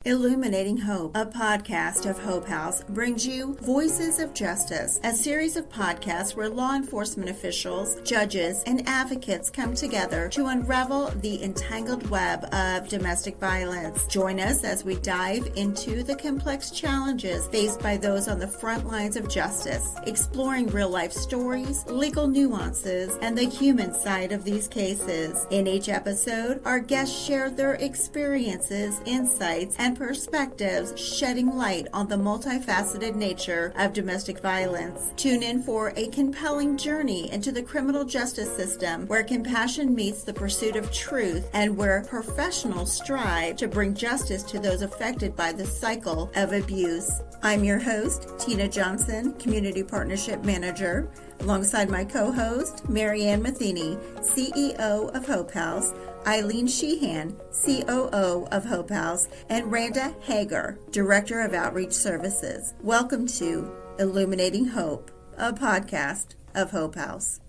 Illuminating Hope, a podcast of Hope House, brings you Voices of Justice, a series of podcasts where law enforcement officials, judges, and advocates come together to unravel the entangled web of domestic violence. Join us as we dive into the complex challenges faced by those on the front lines of justice, exploring real-life stories, legal nuances, and the human side of these cases. In each episode, our guests share their experiences, insights, and perspectives, shedding light on the multifaceted nature of domestic violence. Tune in for a compelling journey into the criminal justice system, where compassion meets the pursuit of truth and where professionals strive to bring justice to those affected by the cycle of abuse. I'm your host, Tina Johnson, Community Partnership Manager, alongside my co-host, Mary Ann Matheny, CEO of Hope House, Eileen Sheehan, COO of Hope House, and Randa Hager, Director of Outreach Services. Welcome to Illuminating Hope, a podcast of Hope House.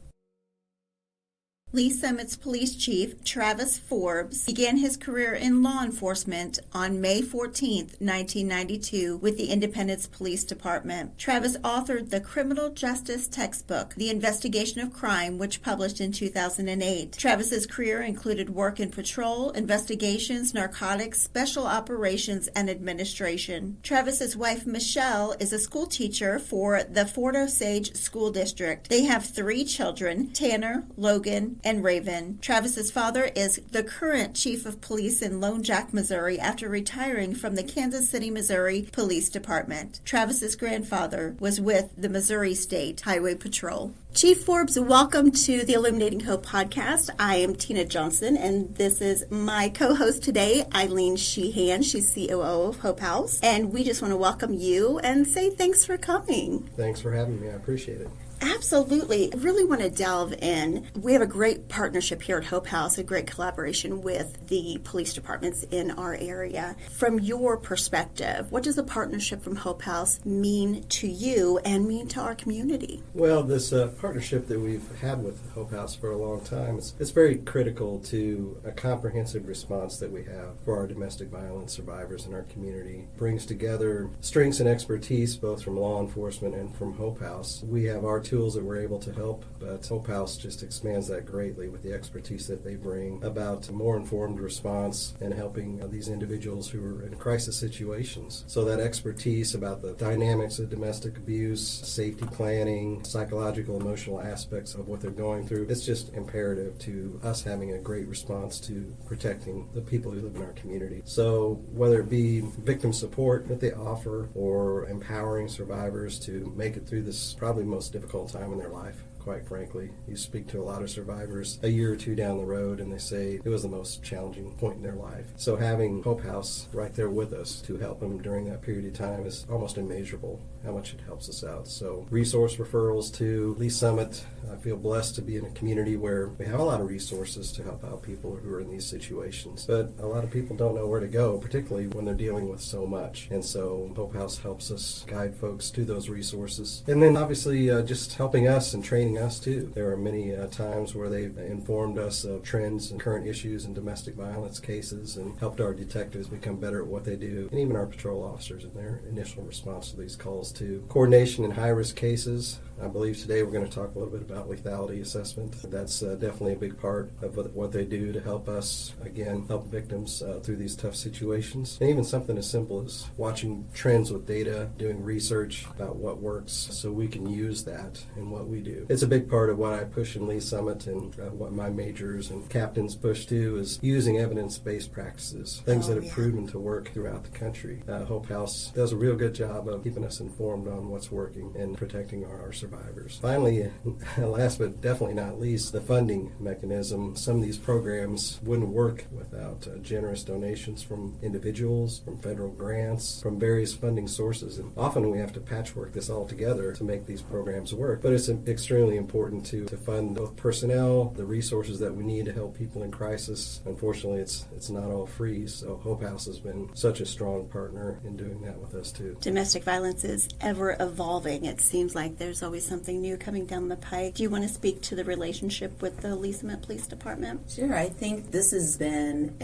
Lee Summit's police chief, Travis Forbes, began his career in law enforcement on May 14, 1992, with the Independence Police Department. Travis authored the criminal justice textbook, The Investigation of Crime, which published in 2008. Travis's career included work in patrol, investigations, narcotics, special operations, and administration. Travis's wife, Michelle, is a school teacher for the Fort Osage School District. They have 3 children, Tanner, Logan, and Raven. Travis's father is the current chief of police in Lone Jack, Missouri, after retiring from the Kansas City, Missouri Police Department. Travis's grandfather was with the Missouri State Highway Patrol. Chief Forbes, welcome to the Illuminating Hope podcast. I am Tina Johnson, and this is my co-host today, Eileen Sheehan. She's COO of Hope House, and we just want to welcome you and say thanks for coming. Thanks for having me. I appreciate it. Absolutely. I really want to delve in. We have a great partnership here at Hope House, a great collaboration with the police departments in our area. From your perspective, what does a partnership from Hope House mean to you and mean to our community? Well, this partnership that we've had with Hope House for a long time, it's very critical to a comprehensive response that we have for our domestic violence survivors in our community. It brings together strengths and expertise both from law enforcement and from Hope House. We have our tools that we're able to help, but Hope House just expands that greatly with the expertise that they bring about a more informed response and helping these individuals who are in crisis situations. So that expertise about the dynamics of domestic abuse, safety planning, psychological, emotional aspects of what they're going through, it's just imperative to us having a great response to protecting the people who live in our community. So whether it be victim support that they offer or empowering survivors to make it through this probably most difficult time in their life. Quite frankly, you speak to a lot of survivors a year or two down the road and they say it was the most challenging point in their life. So having Hope House right there with us to help them during that period of time is almost immeasurable how much it helps us out. So resource referrals to Lee Summit. I feel blessed to be in a community where we have a lot of resources to help out people who are in these situations. But a lot of people don't know where to go, particularly when they're dealing with so much. And so Hope House helps us guide folks to those resources. And then obviously just helping us and training us too. There are many times where they've informed us of trends and current issues in domestic violence cases and helped our detectives become better at what they do, and even our patrol officers in their initial response to these calls too. Coordination in high-risk cases. I believe today we're going to talk a little bit about lethality assessment. That's definitely a big part of what they do to help us, again, help victims through these tough situations. And even something as simple as watching trends with data, doing research about what works so we can use that in what we do. It's a big part of what I push in Lee Summit and what my majors and captains push to is using evidence-based practices, things that have proven to work throughout the country. Hope House does a real good job of keeping us informed on what's working and protecting our survivors. Finally, last but definitely not least, the funding mechanism. Some of these programs wouldn't work without generous donations from individuals, from federal grants, from various funding sources. And often we have to patchwork this all together to make these programs work. But it's extremely extremely important to fund both personnel, the resources that we need to help people in crisis. Unfortunately, it's not all free, so Hope House has been such a strong partner in doing that with us too. Domestic violence is ever evolving. It seems like there's always something new coming down the pike. Do you want to speak to the relationship with the Lee Summit Police Department? Sure. I think this has been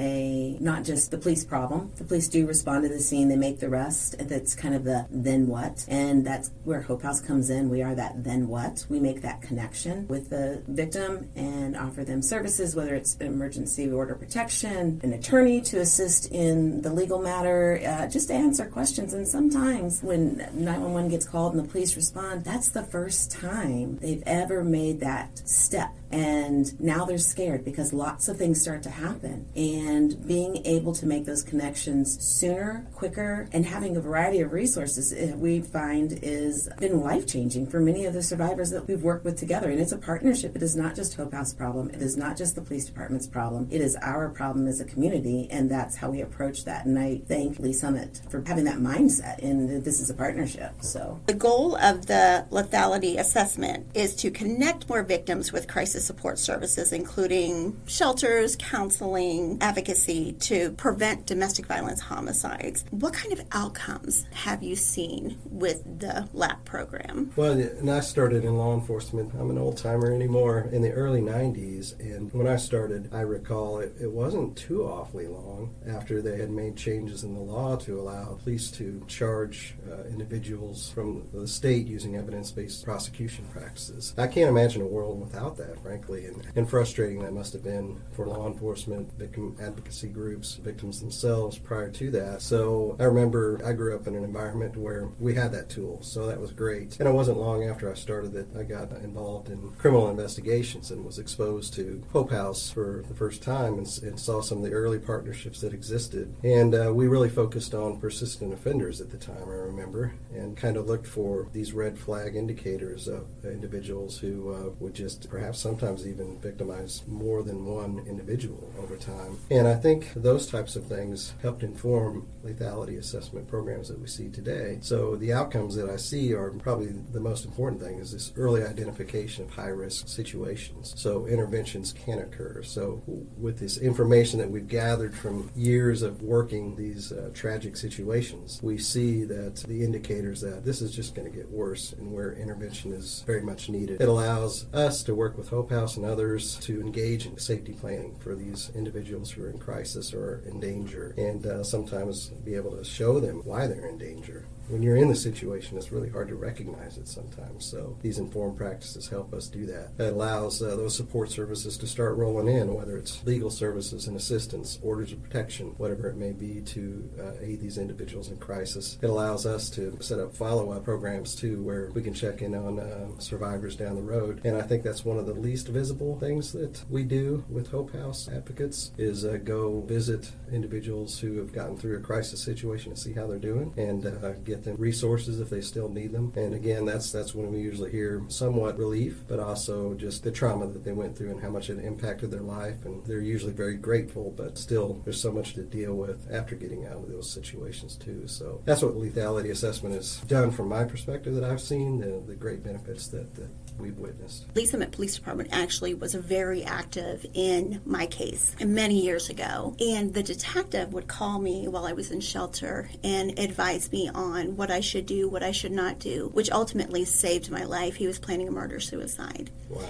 not just the police problem. The police do respond to the scene. They make the rest. That's kind of the then what. And that's where Hope House comes in. We are that then what. We make that connection with the victim and offer them services, whether it's emergency order protection, an attorney to assist in the legal matter, just to answer questions. And sometimes when 911 gets called and the police respond, that's the first time they've ever made that step. And now they're scared because lots of things start to happen. And being able to make those connections sooner, quicker, and having a variety of resources, we find is been life-changing for many of the survivors that we've worked with together. And it's a partnership. It is not just Hope House problem. It is not just the police department's problem. It is our problem as a community, and that's how we approach that. And I thank Lee Summit for having that mindset, and this is a partnership. So the goal of the lethality assessment is to connect more victims with crisis support services, including shelters, counseling, advocacy to prevent domestic violence homicides. What kind of outcomes have you seen with the LAP program? Well, and I started in law enforcement. I'm an old timer anymore in the early 90s. And when I started, I recall it wasn't too awfully long after they had made changes in the law to allow police to charge individuals from the state using evidence-based prosecution practices. I can't imagine a world without that, frankly, and frustrating that must have been for law enforcement, victim advocacy groups, victims themselves prior to that. So I remember I grew up in an environment where we had that tool, so that was great. And it wasn't long after I started that I got involved in criminal investigations and was exposed to Hope House for the first time and saw some of the early partnerships that existed. And we really focused on persistent offenders at the time, I remember, and kind of looked for these red flag indicators of individuals who would just perhaps sometimes even victimize more than one individual over time. And I think those types of things helped inform lethality assessment programs that we see today. So the outcomes that I see are probably the most important thing is this early identification of high-risk situations. So interventions can occur. So with this information that we've gathered from years of working these tragic situations, we see that the indicators that this is just going to get worse and where intervention is very much needed. It allows us to work with Hope House and others to engage in safety planning for these individuals who are in crisis or in danger, and sometimes be able to show them why they're in danger. When you're in the situation, it's really hard to recognize it sometimes. So these informed practices help us do that. It allows those support services to start rolling in, whether it's legal services and assistance, orders of protection, whatever it may be, to aid these individuals in crisis. It allows us to set up follow-up programs, too, where we can check in on survivors down the road. And I think that's one of the least visible things that we do with Hope House advocates is go visit individuals who have gotten through a crisis situation and see how they're doing and get them resources if they still need them. And again, that's when we usually hear somewhat relief, but also just the trauma that they went through and how much it impacted their life. And they're usually very grateful, but still there's so much to deal with after getting out of those situations too. So that's what lethality assessment has done from my perspective that I've seen, the great benefits that we've witnessed. Lee Summit Police Department actually was very active in my case many years ago, and the detective would call me while I was in shelter and advise me on what I should do, what I should not do, which ultimately saved my life. He was planning a murder-suicide. Wow.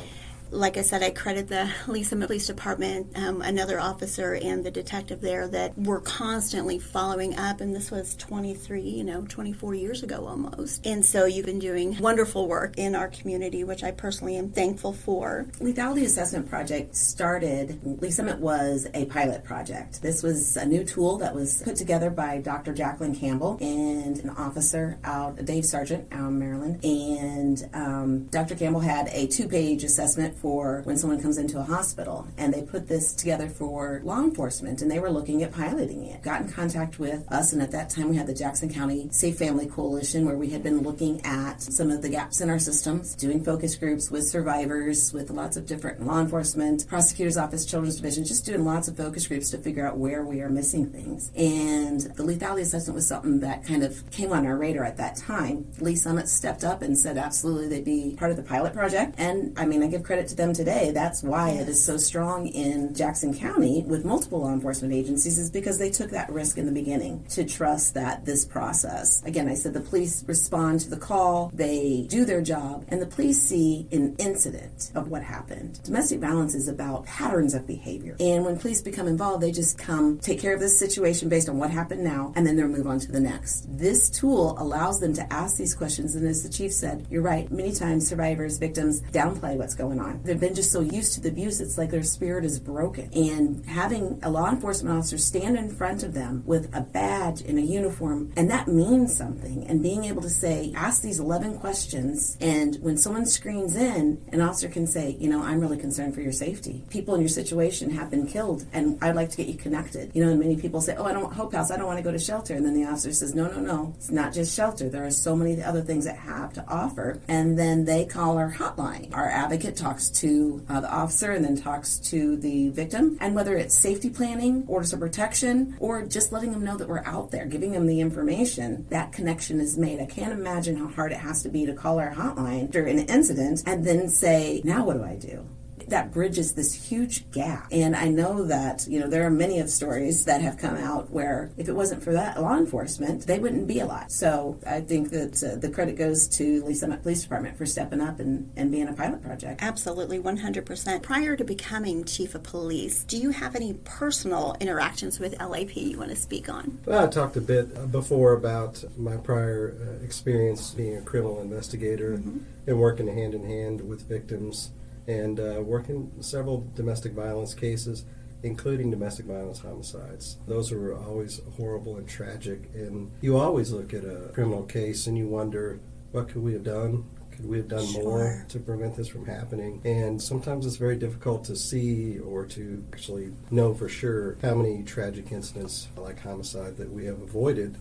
Like I said, I credit the Lee Summit Police Department, another officer and the detective there that were constantly following up, and this was 24 years ago almost. And so you've been doing wonderful work in our community, which I personally am thankful for. Lethality Assessment Project started, Lee Summit was a pilot project. This was a new tool that was put together by Dr. Jacqueline Campbell and an officer Dave Sargent out in Maryland. And Dr. Campbell had a 2-page assessment for when someone comes into a hospital, and they put this together for law enforcement, and they were looking at piloting it. Got in contact with us, and at that time we had the Jackson County Safe Family Coalition, where we had been looking at some of the gaps in our systems, doing focus groups with survivors, with lots of different law enforcement, prosecutor's office, children's division, just doing lots of focus groups to figure out where we are missing things. And the lethality assessment was something that kind of came on our radar at that time. Lee Summit stepped up and said absolutely they'd be part of the pilot project. And I mean, I give credit to them today. That's why it is so strong in Jackson County with multiple law enforcement agencies, is because they took that risk in the beginning to trust that this process. Again, I said the police respond to the call, they do their job, and the police see an incident of what happened. Domestic violence is about patterns of behavior. And when police become involved, they just come take care of this situation based on what happened now, and then they'll move on to the next. This tool allows them to ask these questions, and as the chief said, you're right, many times survivors, victims downplay what's going on. They've been just so used to the abuse, it's like their spirit is broken. And having a law enforcement officer stand in front of them with a badge and a uniform, and that means something, and being able to say, ask these 11 questions, and when someone screens in, an officer can say, you know, I'm really concerned for your safety. People in your situation have been killed, and I'd like to get you connected. You know, and many people say, oh, I don't want Hope House, I don't want to go to shelter. And then the officer says, no, it's not just shelter. There are so many other things that have to offer. And then they call our hotline. Our advocate talks to the officer and then talks to the victim. And whether it's safety planning, orders of protection, or just letting them know that we're out there, giving them the information, that connection is made. I can't imagine how hard it has to be to call our hotline during an incident and then say, now what do I do? That bridges this huge gap. And I know that, you know, there are many of stories that have come out where if it wasn't for that law enforcement, they wouldn't be alive. So I think that the credit goes to Lee Summit Police Department for stepping up and being a pilot project. Absolutely, 100%. Prior to becoming chief of police, do you have any personal interactions with LAP you want to speak on? Well, I talked a bit before about my prior experience being a criminal investigator and working hand in hand with victims, and working several domestic violence cases, including domestic violence homicides. Those are always horrible and tragic, and you always look at a criminal case and you wonder, what could we have done? Could we have done more to prevent this from happening? And sometimes it's very difficult to see or to actually know for sure how many tragic incidents like homicide that we have avoided,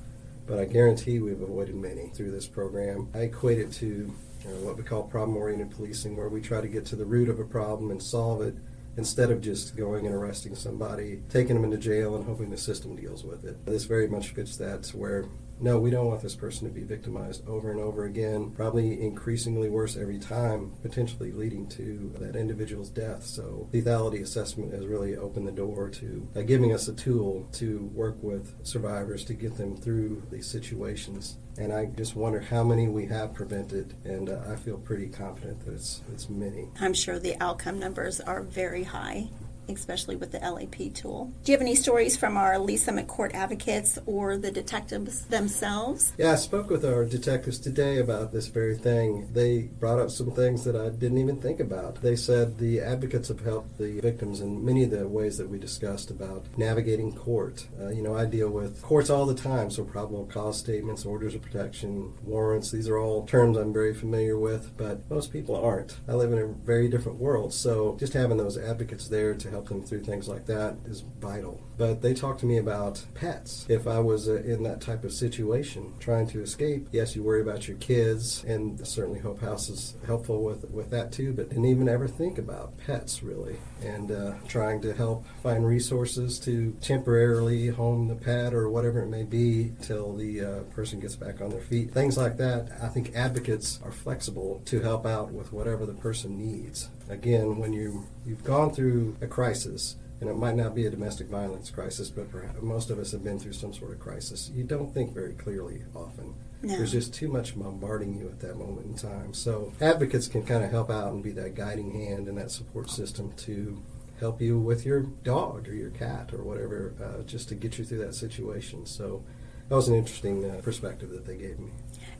but I guarantee we've avoided many through this program. I equate it to what we call problem-oriented policing, where we try to get to the root of a problem and solve it instead of just going and arresting somebody, taking them into jail and hoping the system deals with it. This very much fits that, to where, no, we don't want this person to be victimized over and over again, probably increasingly worse every time, potentially leading to that individual's death. So lethality assessment has really opened the door to giving us a tool to work with survivors to get them through these situations. And I just wonder how many we have prevented, and I feel pretty confident that it's many. I'm sure the outcome numbers are very high, especially with the LAP tool. Do you have any stories from our Lee Summit court advocates or the detectives themselves? Yeah, I spoke with our detectives today about this very thing. They brought up some things that I didn't even think about. They said the advocates have helped the victims in many of the ways that we discussed about navigating court. I deal with courts all the time, so probable cause statements, orders of protection, warrants, these are all terms I'm very familiar with, but most people aren't. I live in a very different world, so just having those advocates there to help them through things like that is vital. But they talked to me about pets. If I was in that type of situation, trying to escape, yes, you worry about your kids, and certainly Hope House is helpful with that too, but didn't even ever think about pets, really, and trying to help find resources to temporarily home the pet or whatever it may be till the person gets back on their feet. Things like that. I think advocates are flexible to help out with whatever the person needs. Again, when you've gone through a crisis, and it might not be a domestic violence crisis, but perhaps most of us have been through some sort of crisis, you don't think very clearly often. No. There's just too much bombarding you at that moment in time. So advocates can kind of help out and be that guiding hand and that support system to help you with your dog or your cat or whatever, just to get you through that situation. So that was an interesting perspective that they gave me.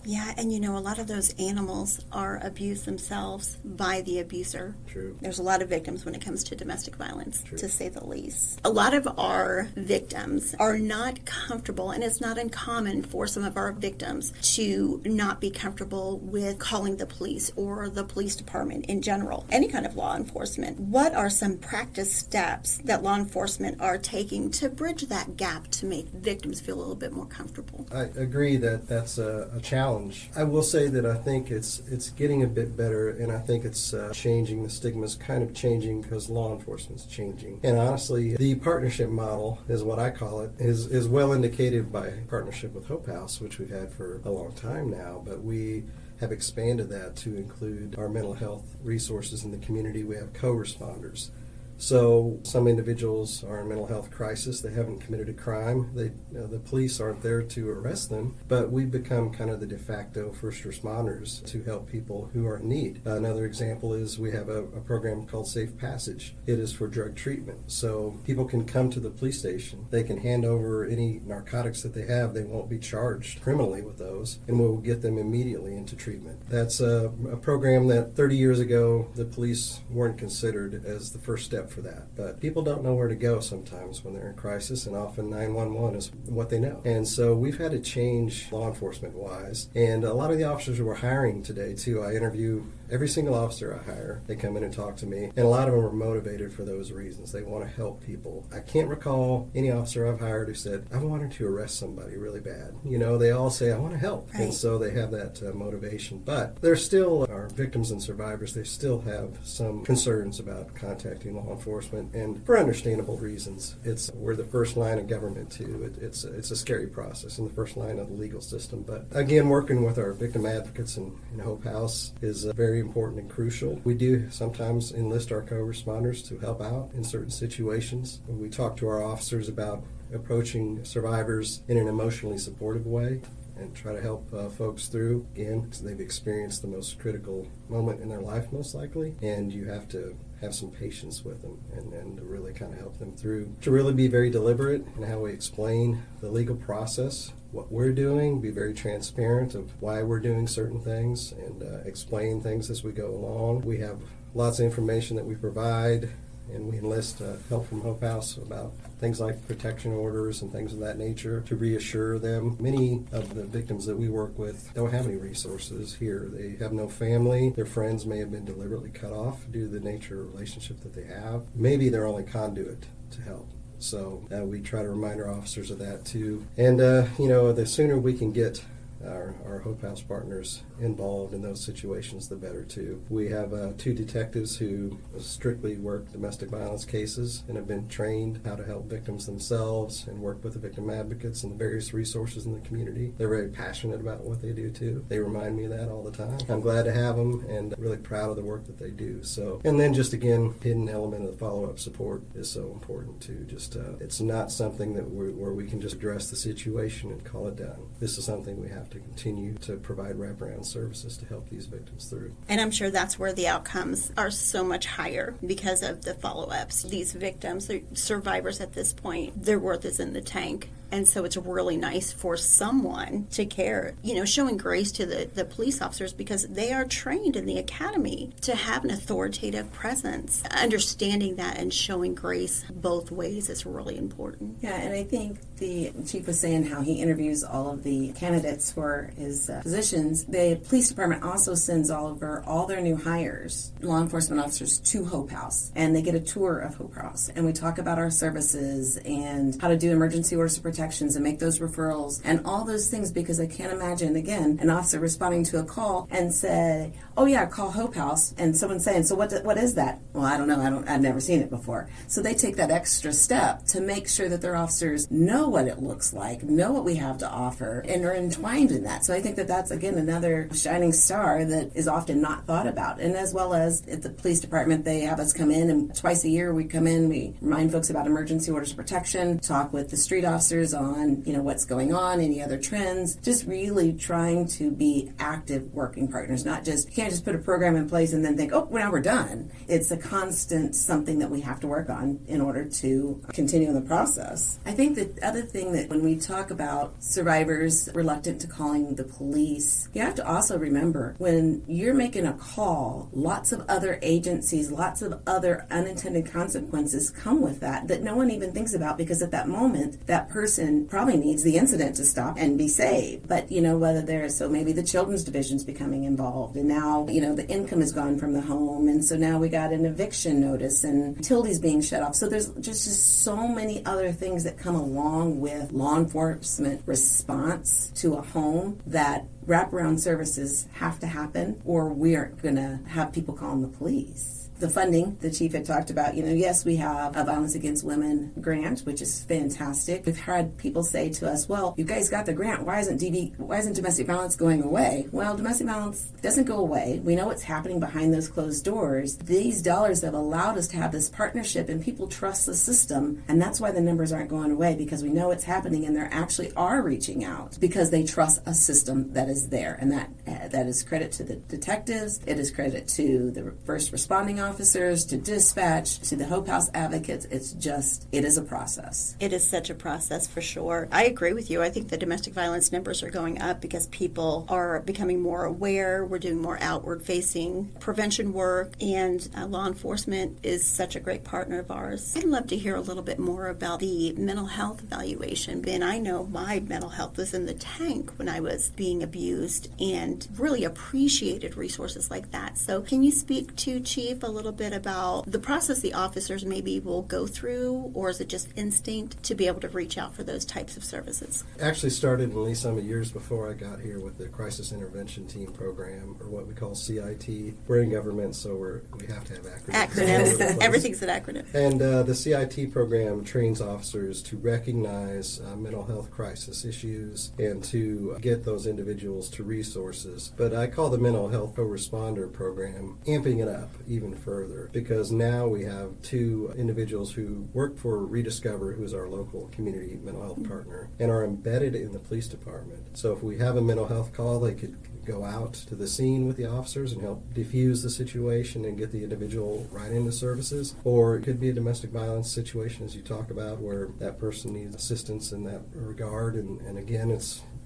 Yeah, and a lot of those animals are abused themselves by the abuser. True. There's a lot of victims when it comes to domestic violence, True. to say the least. A lot of our victims are not comfortable, and it's not uncommon for some of our victims to not be comfortable with calling the police or the police department in general, any kind of law enforcement. What are some practice steps that law enforcement are taking to bridge that gap to make victims feel a little bit more comfortable? I agree that that's a challenge. I will say that I think it's getting a bit better, and I think it's changing. The stigma's kind of changing because law enforcement's changing. And honestly, the partnership model is what I call it, is well indicated by partnership with Hope House, which we've had for a long time now, but we have expanded that to include our mental health resources in the community. We have co-responders. So some individuals are in mental health crisis. They haven't committed a crime. The police aren't there to arrest them, but we've become kind of the de facto first responders to help people who are in need. Another example is we have a program called Safe Passage. It is for drug treatment. So people can come to the police station. They can hand over any narcotics that they have. They won't be charged criminally with those, and we'll get them immediately into treatment. That's a program that 30 years ago the police weren't considered as the first step for that. But people don't know where to go sometimes when they're in crisis, and often 911 is what they know. And so we've had to change law enforcement wise. And a lot of the officers we're hiring today too, I interview every single officer I hire. They come in and talk to me, and a lot of them are motivated for those reasons. They want to help people. I can't recall any officer I've hired who said, I wanted to arrest somebody really bad. They all say, I want to help. Right. And so they have that motivation. But they're still, our victims and survivors, they still have some concerns about contacting law enforcement, and for understandable reasons. We're the first line of government too. It's a scary process, and the first line of the legal system. But again, working with our victim advocates in Hope House is very important and crucial. We do sometimes enlist our co-responders to help out in certain situations. We talk to our officers about approaching survivors in an emotionally supportive way and try to help folks through, again, because they've experienced the most critical moment in their life most likely, and you have to have some patience with them and to really kind of help them through, to really be very deliberate in how we explain the legal process, what we're doing, be very transparent of why we're doing certain things, and explain things as we go along. We have lots of information that we provide, and we enlist help from Hope House about things like protection orders and things of that nature to reassure them. Many of the victims that we work with don't have any resources here. They have no family. Their friends may have been deliberately cut off due to the nature of relationship that they have. Maybe their only conduit to help. So we try to remind our officers of that too. And, the sooner we can get our Hope House partners involved in those situations, the better too. We have 2 detectives who strictly work domestic violence cases and have been trained how to help victims themselves and work with the victim advocates and the various resources in the community. They're very passionate about what they do too. They remind me of that all the time. I'm glad to have them and really proud of the work that they do. So, and then just again, hidden element of the follow-up support is so important too. Just it's not something that where we can just address the situation and call it done. This is something we have to continue to provide wraparound services to help these victims through. And I'm sure that's where the outcomes are so much higher because of the follow-ups. These victims, the survivors at this point, their worth is in the tank. And so it's really nice for someone to care, showing grace to the police officers because they are trained in the academy to have an authoritative presence. Understanding that and showing grace both ways is really important. Yeah, and I think the chief was saying how he interviews all of the candidates for his positions. The police department also sends over all their new hires, law enforcement officers, to Hope House, and they get a tour of Hope House. And we talk about our services and how to do emergency orders of protections and make those referrals and all those things, because I can't imagine, again, an officer responding to a call and say, oh yeah, call Hope House, and someone saying, so what is that? Well, I don't know. I've never seen it before. So they take that extra step to make sure that their officers know what it looks like, know what we have to offer, and are entwined in that. So I think that that's, again, another shining star that is often not thought about. And as well as at the police department, they have us come in, and twice a year we come in, we remind folks about emergency orders of protection, talk with the street officers neighbors on, what's going on, any other trends, just really trying to be active working partners, you can't just put a program in place and then think, oh, well, now we're done. It's a constant something that we have to work on in order to continue in the process. I think the other thing that when we talk about survivors reluctant to calling the police, you have to also remember when you're making a call, lots of other agencies, lots of other unintended consequences come with that no one even thinks about, because at that moment, that person probably needs the incident to stop and be saved. But, so maybe the children's division's becoming involved, and now, the income is gone from the home, and so now we got an eviction notice, and utilities being shut off. So there's just so many other things that come along with law enforcement response to a home that wraparound services have to happen, or we aren't going to have people calling the police. The funding the chief had talked about, yes, we have a Violence Against Women grant, which is fantastic. We've had people say to us, well, you guys got the grant. Why isn't domestic violence going away? Well, domestic violence doesn't go away. We know what's happening behind those closed doors. These dollars have allowed us to have this partnership, and people trust the system, and that's why the numbers aren't going away, because we know it's happening, and they actually are reaching out because they trust a system that is there, and that is credit to the detectives. It is credit to the first responding officers, to dispatch, to the Hope House advocates. It is a process. It is such a process for sure. I agree with you. I think the domestic violence numbers are going up because people are becoming more aware. We're doing more outward facing prevention work, and law enforcement is such a great partner of ours. I'd love to hear a little bit more about the mental health evaluation. Ben, I know my mental health was in the tank when I was being abused, and really appreciated resources like that. So can you speak to Chief a little bit about the process the officers maybe will go through, or is it just instinct to be able to reach out for those types of services? Actually started at least some years before I got here with the Crisis Intervention Team program, or what we call CIT. We're in government, so we have to have acronyms. Everything's an acronym. And the CIT program trains officers to recognize mental health crisis issues and to get those individuals to resources. But I call the mental health co-responder program amping it up even further, because now we have two individuals who work for Rediscover, who is our local community mental health partner, and are embedded in the police department. So if we have a mental health call, they could go out to the scene with the officers and help diffuse the situation and get the individual right into services. Or it could be a domestic violence situation, as you talk about, where that person needs assistance in that regard. And again,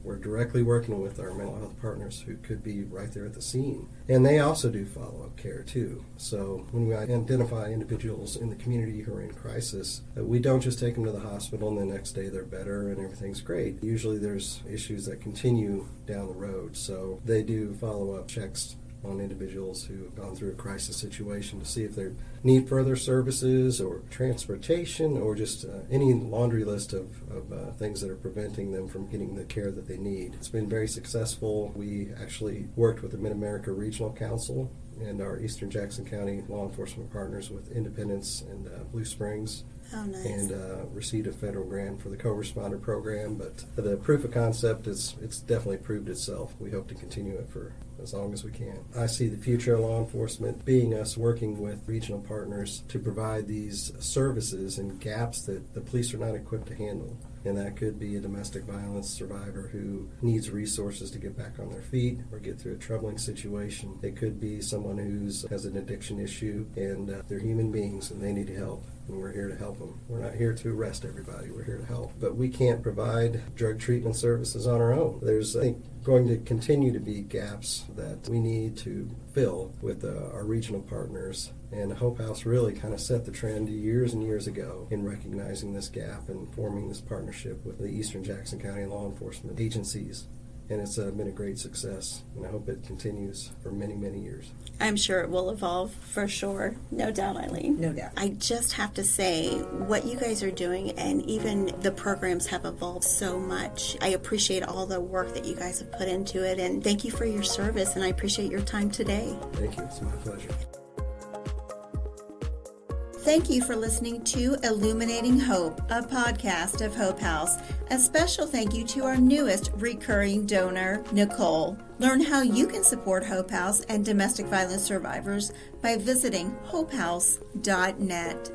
we're directly working with our mental health partners who could be right there at the scene. And they also do follow-up care, too. So when we identify individuals in the community who are in crisis, we don't just take them to the hospital and the next day they're better and everything's great. Usually there's issues that continue down the road. So they do follow-up checks on individuals who have gone through a crisis situation to see if they need further services or transportation or just any laundry list of things that are preventing them from getting the care that they need. It's been very successful. We actually worked with the Mid-America Regional Council and our Eastern Jackson County law enforcement partners with Independence and Blue Springs. Oh, nice. And received a federal grant for the co-responder program. But the proof of concept, it's definitely proved itself. We hope to continue it for as long as we can. I see the future of law enforcement being us working with regional partners to provide these services and gaps that the police are not equipped to handle. And that could be a domestic violence survivor who needs resources to get back on their feet or get through a troubling situation. It could be someone who has an addiction issue, and they're human beings and they need help. And we're here to help them. We're not here to arrest everybody. We're here to help. But we can't provide drug treatment services on our own. There's, I think, going to continue to be gaps that we need to fill with our regional partners. And Hope House really kind of set the trend years and years ago in recognizing this gap and forming this partnership with the Eastern Jackson County law enforcement agencies. And it's been a great success, and I hope it continues for many, many years. I'm sure it will evolve for sure. No doubt, Eileen. No doubt. I just have to say, what you guys are doing, and even the programs have evolved so much. I appreciate all the work that you guys have put into it, and thank you for your service, and I appreciate your time today. Thank you. It's my pleasure. Thank you for listening to Illuminating Hope, a podcast of Hope House. A special thank you to our newest recurring donor, Nicole. Learn how you can support Hope House and domestic violence survivors by visiting hopehouse.net.